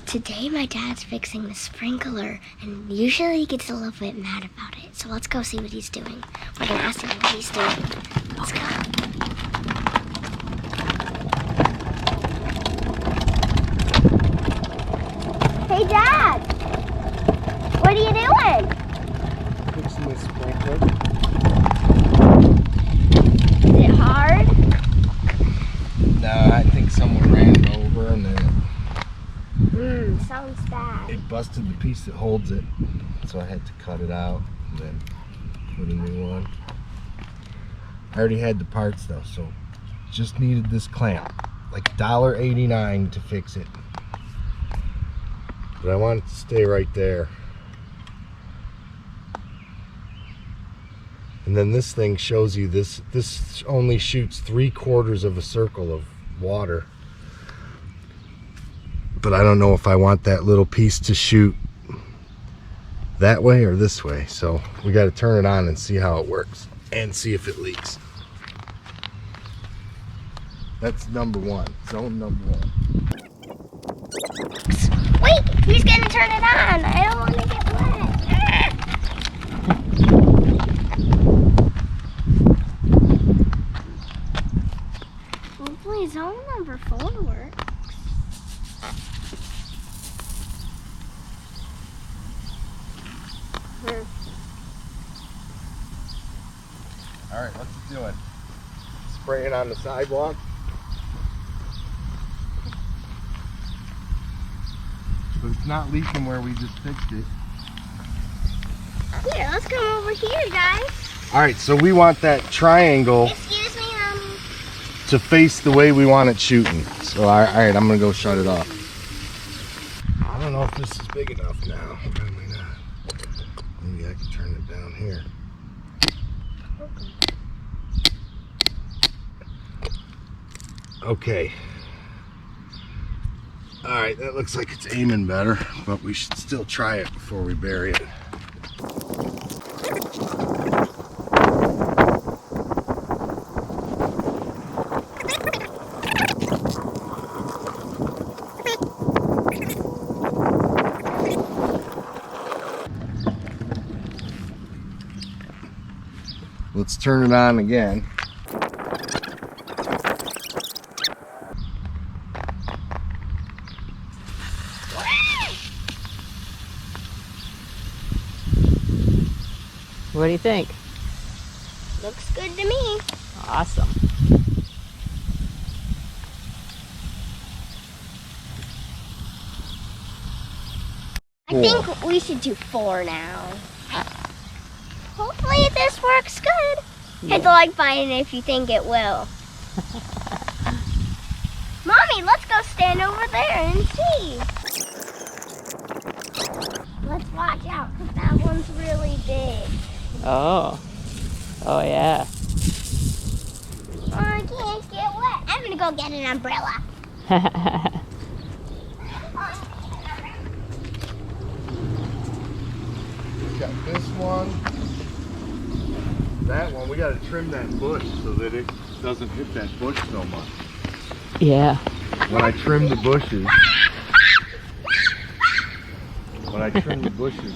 Today my dad's fixing the sprinkler, and usually he gets a little bit mad about it. So let's go see what he's doing. We're gonna ask him what he's doing. Let's go. Hey Dad! What are you doing? Fixing the sprinkler. Is it hard? No, I think someone ran it over and then Sounds bad. it busted the piece that holds it. So I had to cut it out and then put a new one. I already had the parts though, so just needed this clamp. Like $1.89 to fix it. But I want it to stay right there. And then this thing shows you this only shoots 3/4 of a circle of water. But I don't know if I want that little piece to shoot that way or this way. So we got to turn it on and see how it works and see if it leaks. That's number one, zone number one. Wait, he's gonna turn it on. I don't want to get wet. Hopefully zone number 4 works. All right, what's it doing? Spraying on the sidewalk. But it's not leaking where we just fixed it. Here, let's come over here, guys. All right, so we want that triangle Excuse me, to face the way we want it shooting. So, all right, I'm gonna go shut it off. I don't know if this is big enough now. Probably not. Maybe I can turn it down here. Okay. All right, that looks like it's aiming better, but we should still try it before we bury it. Let's turn it on again. What do you think? looks good to me. Awesome. I think we should do 4 now. Hopefully this works good. Hit the like button if you think it will. Mommy, let's go stand over there and see. Let's watch out because that one's really big. Oh. Oh, yeah. Oh, I can't get wet. I'm going to go get an umbrella. We got this one, that one. We got to trim that bush so that it doesn't hit that bush so much. Yeah. When I trim the bushes,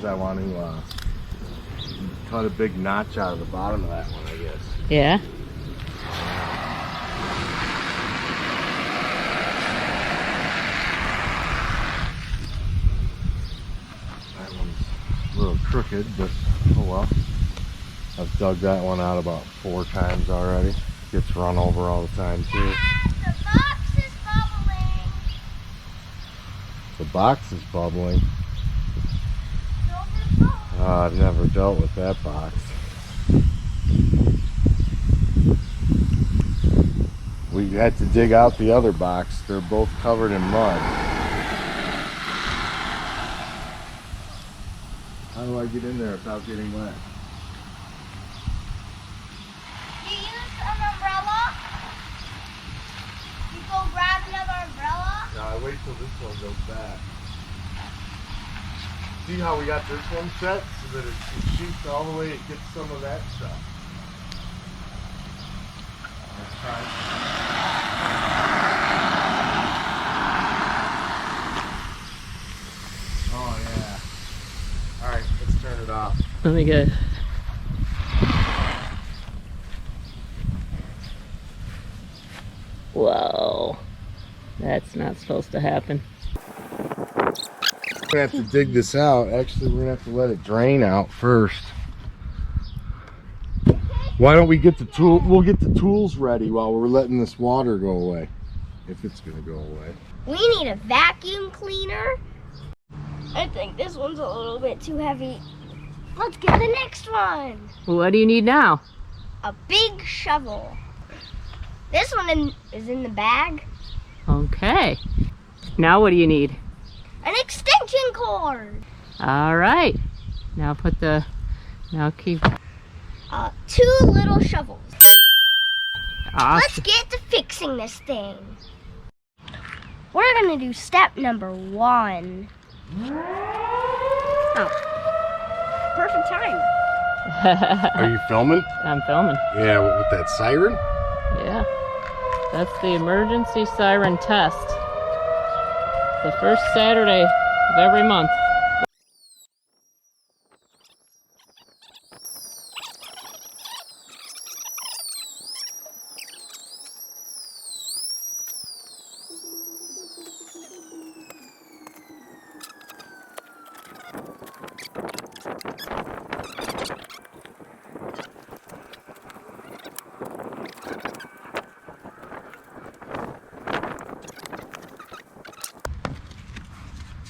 I want to cut a big notch out of the bottom of that one, I guess. Yeah. That one's a little crooked, but oh well. I've dug that one out about 4 times already. Gets run over all the time too. The box is bubbling. The box is bubbling. Oh, I've never dealt with that box. We had to dig out the other box. They're both covered in mud. How do I get in there without getting wet? You use an umbrella? You go grab another umbrella? No, I wait till this one goes back. See how we got this one set so that it shoots all the way, it gets some of that stuff. Let's try. Let me get. Whoa. That's not supposed to happen. We're gonna have to dig this out. Actually, we're gonna have to let it drain out first. Why don't we get the tool? We'll get the tools ready while we're letting this water go away, if it's gonna go away. We need a vacuum cleaner. I think this one's a little bit too heavy. Let's get the next one. What do you need now? A big shovel. This one is in the bag. Okay. Now what do you need? An extension cord. All right. Now put the. Now keep. 2 little shovels. Awesome. Let's get to fixing this thing. We're gonna do step number 1. Oh, perfect time. Are you filming? I'm filming. Yeah, with that siren? Yeah. That's the emergency siren test. The first Saturday of every month.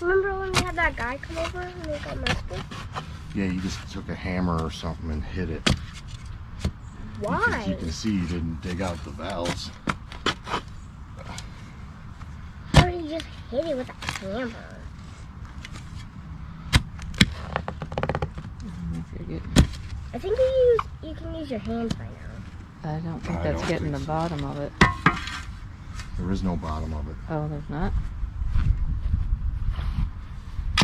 Remember when we had that guy come over and they got messed with? Yeah, you just took a hammer or something and hit it. Why? You can see you didn't dig out the valves. Or you just hit it with a hammer? I think you can use your hands by now. I don't think I that's don't getting think the so. bottom of it. There is no bottom of it. Oh, there's not?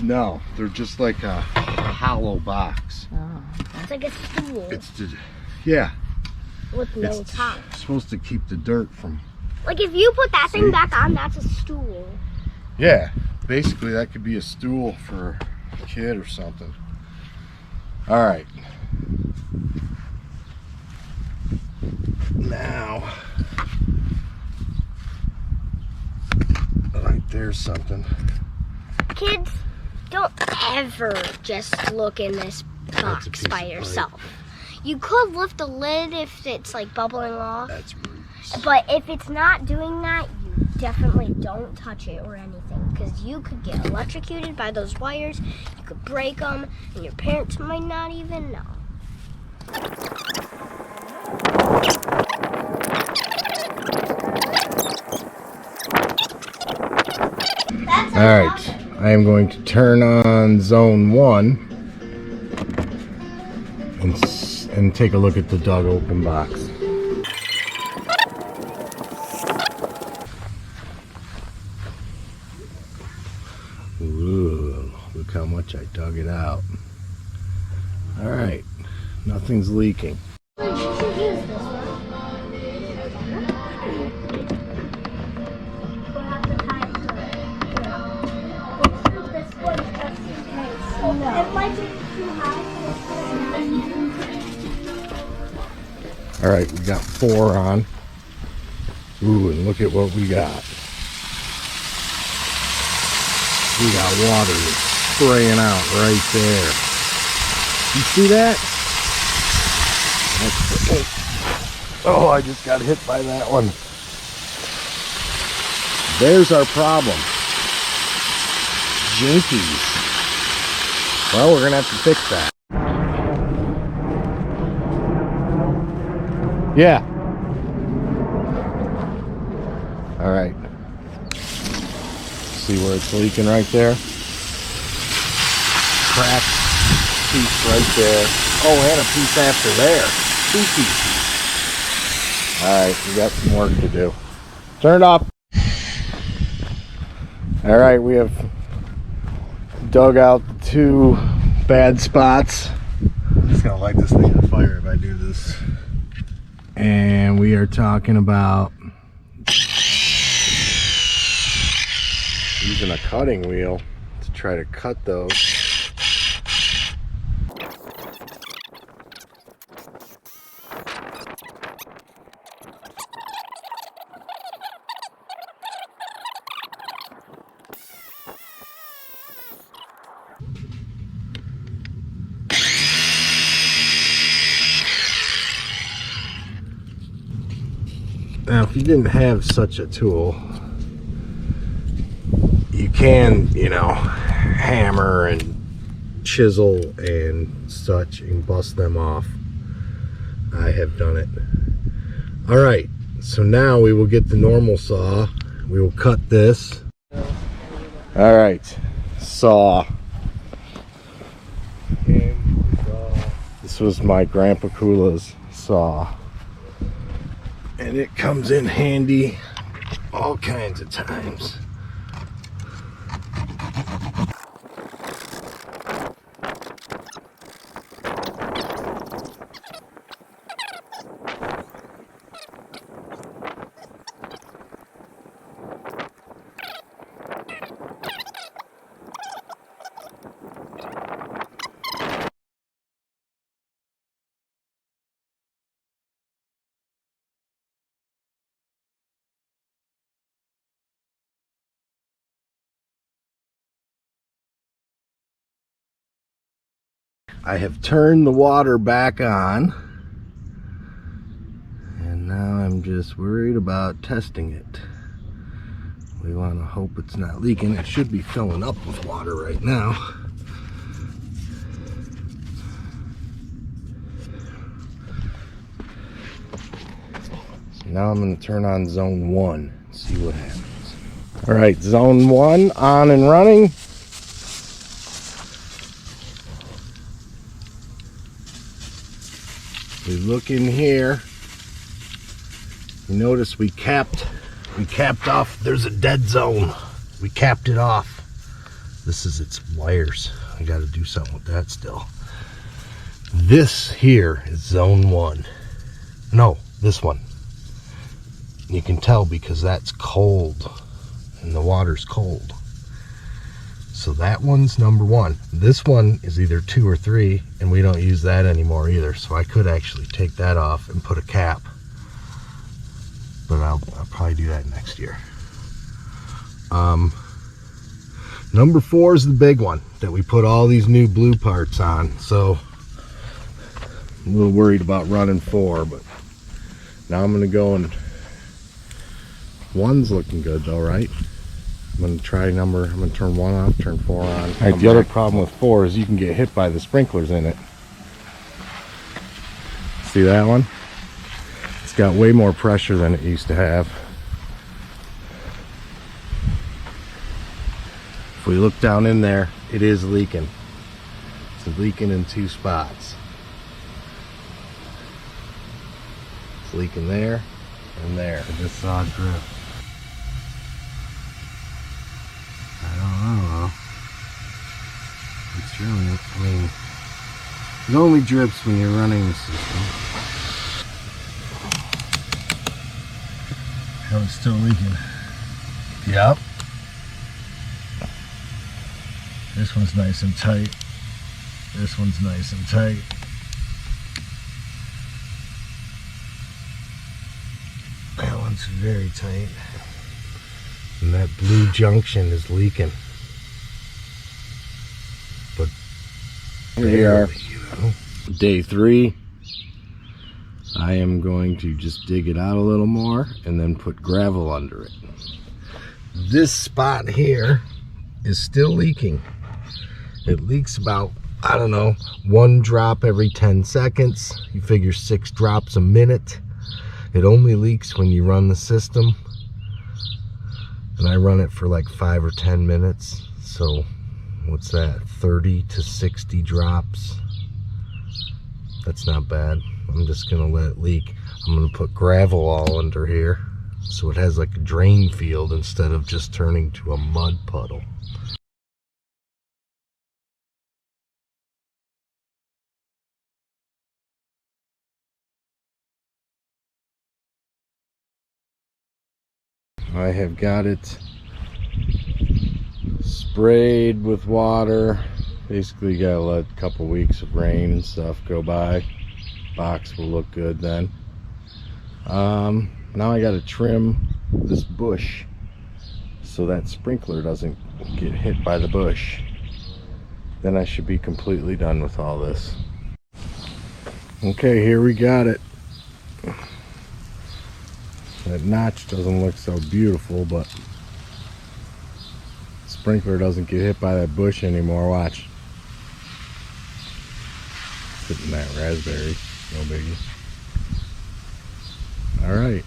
No, they're just like a hollow box. Oh, It's like a stool It's just, yeah, with no it's top. supposed to keep the dirt from. Like if you put that See? thing back on, that's a stool. Yeah, basically that could be a stool for a kid or something. All right. Now, right there's something. Kids, don't ever just look in this That's a box piece by of yourself. You could lift the lid if it's like bubbling off, That's rude. but if it's not doing that, you definitely don't touch it or anything because you could get electrocuted by those wires, you could break them, and your parents might not even know. All right, I am going to turn on zone 1 and take a look at the dug open box. Ooh, look how much I dug it out. All right, nothing's leaking. You should use this one. We'll have to tie it to it. Let's use this one just in case. No. It might be too high. All right, we got 4 on. Ooh, and look at what we got. We got water spraying out right there. You see that? Oh, I just got hit by that one. There's our problem. Jinkies. Well, we're gonna have to fix that. Yeah. All right. See where it's leaking right there? Cracked piece right there. Oh, and a piece after there. 2 pieces. All right, we got some work to do. Turn it off. All right, we have dug out the 2 bad spots. I'm just gonna light this thing on fire if I do this. And we are talking about using a cutting wheel to try to cut those. if you didn't have such a tool, you can, you know, hammer and chisel and such and bust them off. I have done it. All right, so now we will get the normal saw. We will cut this. All right, saw. This was my Grandpa Kula's saw, and it comes in handy all kinds of times. I have turned the water back on, and now I'm just worried about testing it. We want to hope it's not leaking. It should be filling up with water right now. So now I'm going to turn on zone 1 and see what happens. All right, zone 1 on and running. We look in here. You notice we capped off. There's a dead zone. We capped it off. This is its wires. I got to do something with that still. This here is zone 1. No, this one. You can tell because that's cold and the water's cold. So that one's number 1. This one is either 2 or 3, and we don't use that anymore either. So I could actually take that off and put a cap, but I'll probably do that next year. Number 4 is the big one that we put all these new blue parts on. So I'm a little worried about running 4, but now I'm gonna go and 1's looking good though, right? I'm gonna turn 1 off, turn 4 on. All right, the other problem with 4 is you can get hit by the sprinklers in it. See that one? It's got way more pressure than it used to have. If we look down in there, it is leaking. It's leaking in 2 spots. It's leaking there and there. I just saw it drip. I don't know. It's really, I mean, it only drips when you're running the system. Oh, it's still leaking. Yep. This one's nice and tight. This one's nice and tight. That one's very tight. And that blue junction is leaking. But here we are, day 3. I am going to just dig it out a little more and then put gravel under it. This spot here is still leaking. It leaks about, I don't know, 1 drop every 10 seconds. You figure 6 drops a minute. It only leaks when you run the system. And I run it for like 5 or 10 minutes. So what's that, 30 to 60 drops? That's not bad. I'm just gonna let it leak. I'm gonna put gravel all under here so it has like a drain field instead of just turning to a mud puddle. I have got it sprayed with water. Basically gotta let a couple weeks of rain and stuff go by. Box will look good then. Now I gotta trim this bush so that sprinkler doesn't get hit by the bush. Then I should be completely done with all this. Okay, here we got it. That notch doesn't look so beautiful, but sprinkler doesn't get hit by that bush anymore. Watch. Hitting that raspberry, no biggie. Alright.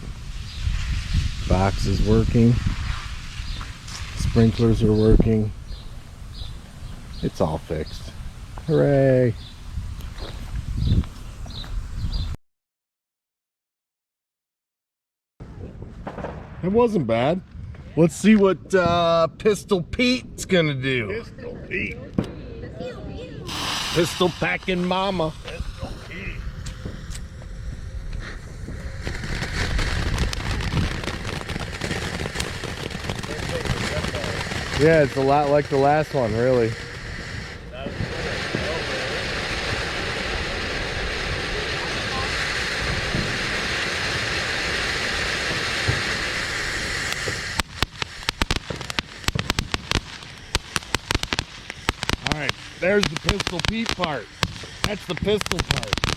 Box is working. Sprinklers are working. It's all fixed. Hooray! It wasn't bad. Let's see what Pistol Pete's gonna do. Pistol Pete. Pistol packing mama. Pistol Pete. Yeah, it's a lot like the last one, really. Alright, there's the Pistol Pete part. That's the pistol part.